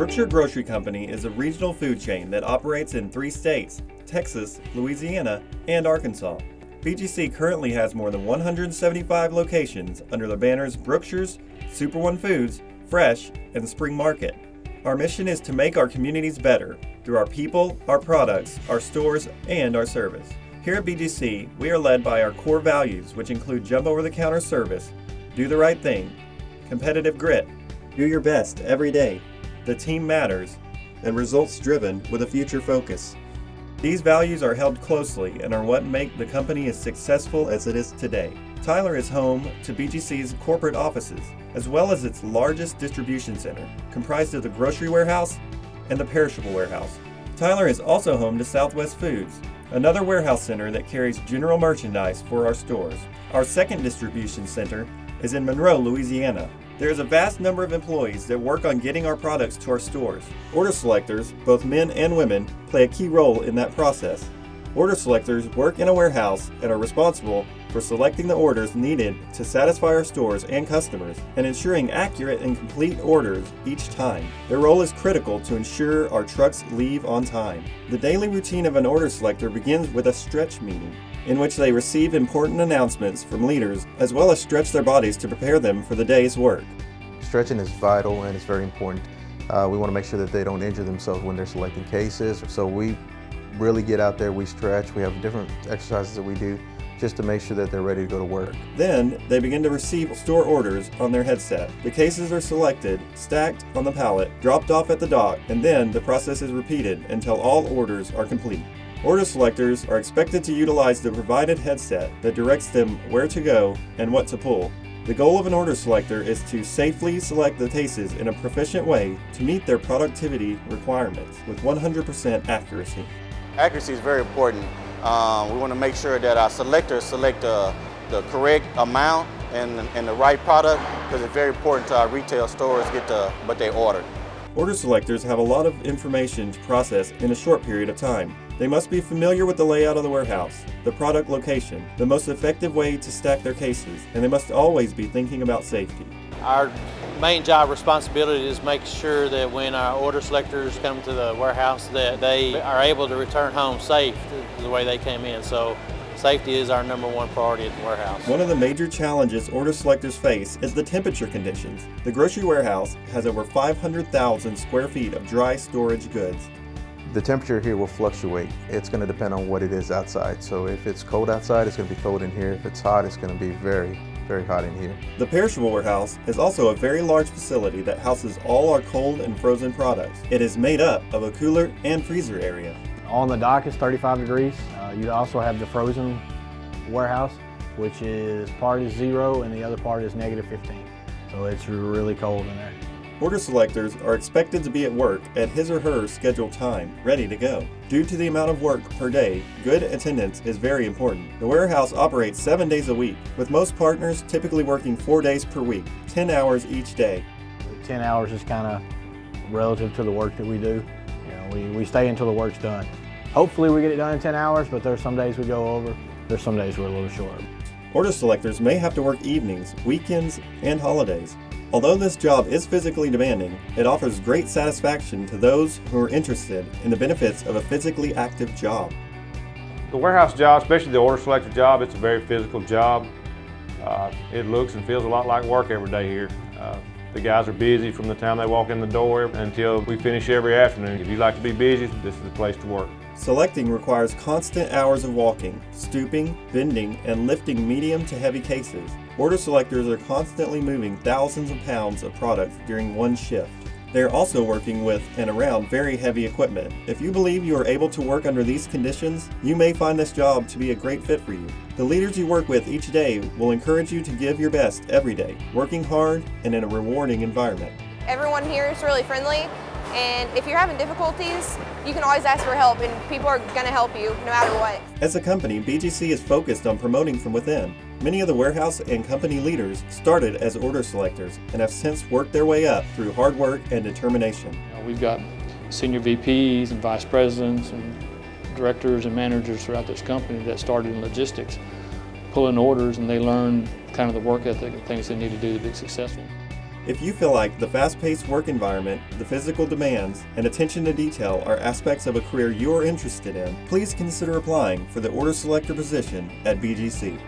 Brookshire Grocery Company is a regional food chain that operates in 3 states, Texas, Louisiana, and Arkansas. BGC currently has more than 175 locations under the banners Brookshire's, Super One Foods, Fresh, and Spring Market. Our mission is to make our communities better through our people, our products, our stores, and our service. Here at BGC, we are led by our core values, which include jump over-the-counter service, do the right thing, competitive grit, do your best every day, the team matters, and results driven with a future focus. These values are held closely and are what make the company as successful as it is today. Tyler is home to BGC's corporate offices, as well as its largest distribution center, comprised of the Grocery Warehouse and the Perishable Warehouse. Tyler is also home to Southwest Foods, another warehouse center that carries general merchandise for our stores. Our second distribution center is in Monroe, Louisiana. There is a vast number of employees that work on getting our products to our stores. Order selectors, both men and women, play a key role in that process. Order selectors work in a warehouse and are responsible for selecting the orders needed to satisfy our stores and customers and ensuring accurate and complete orders each time. Their role is critical to ensure our trucks leave on time. The daily routine of an order selector begins with a stretch meeting, in which they receive important announcements from leaders as well as stretch their bodies to prepare them for the day's work. Stretching is vital and it's very important. We want to make sure that they don't injure themselves when they're selecting cases. So we really get out there, we stretch, we have different exercises that we do just to make sure that they're ready to go to work. Then they begin to receive store orders on their headset. The cases are selected, stacked on the pallet, dropped off at the dock, and then the process is repeated until all orders are complete. Order selectors are expected to utilize the provided headset that directs them where to go and what to pull. The goal of an order selector is to safely select the cases in a proficient way to meet their productivity requirements with 100% accuracy. Accuracy is very important. We want to make sure that our selectors select the correct amount and the right product, because it's very important to our retail stores get what they ordered. Order selectors have a lot of information to process in a short period of time. They must be familiar with the layout of the warehouse, the product location, the most effective way to stack their cases, and they must always be thinking about safety. Our main job responsibility is make sure that when our order selectors come to the warehouse that they are able to return home safe the way they came in. So safety is our #1 priority at the warehouse. One of the major challenges order selectors face is the temperature conditions. The grocery warehouse has over 500,000 square feet of dry storage goods. The temperature here will fluctuate. It's going to depend on what it is outside. So if it's cold outside, it's going to be cold in here. If it's hot, it's going to be very hot in here. The Perishable Warehouse is also a very large facility that houses all our cold and frozen products. It is made up of a cooler and freezer area. On the dock is 35 degrees. You also have the frozen warehouse, which is part is 0 and the other part is -15. So it's really cold in there. Order selectors are expected to be at work at his or her scheduled time, ready to go. Due to the amount of work per day, good attendance is very important. The warehouse operates 7 days a week, with most partners typically working 4 days per week, 10 hours each day. 10 hours is kind of relative to the work that we do. We stay until the work's done. Hopefully we get it done in 10 hours, but there's some days we go over. There's some days we're a little short. Order selectors may have to work evenings, weekends, and holidays. Although this job is physically demanding, it offers great satisfaction to those who are interested in the benefits of a physically active job. The warehouse job, especially the order selector job, it's a very physical job. It looks and feels a lot like work every day here. The guys are busy from the time they walk in the door until we finish every afternoon. If you like to be busy, this is the place to work. Selecting requires constant hours of walking, stooping, bending, and lifting medium to heavy cases. Order selectors are constantly moving thousands of pounds of products during one shift. They are also working with and around very heavy equipment. If you believe you are able to work under these conditions, you may find this job to be a great fit for you. The leaders you work with each day will encourage you to give your best every day, working hard and in a rewarding environment. Everyone here is really friendly, and if you're having difficulties, you can always ask for help, and people are going to help you no matter what. As a company, BGC is focused on promoting from within. Many of the warehouse and company leaders started as order selectors and have since worked their way up through hard work and determination. We've got senior VPs and vice presidents and directors and managers throughout this company that started in logistics, pulling orders, and they learned kind of the work ethic and things they need to do to be successful. If you feel like the fast-paced work environment, the physical demands, and attention to detail are aspects of a career you're interested in, please consider applying for the Order Selector position at BGC.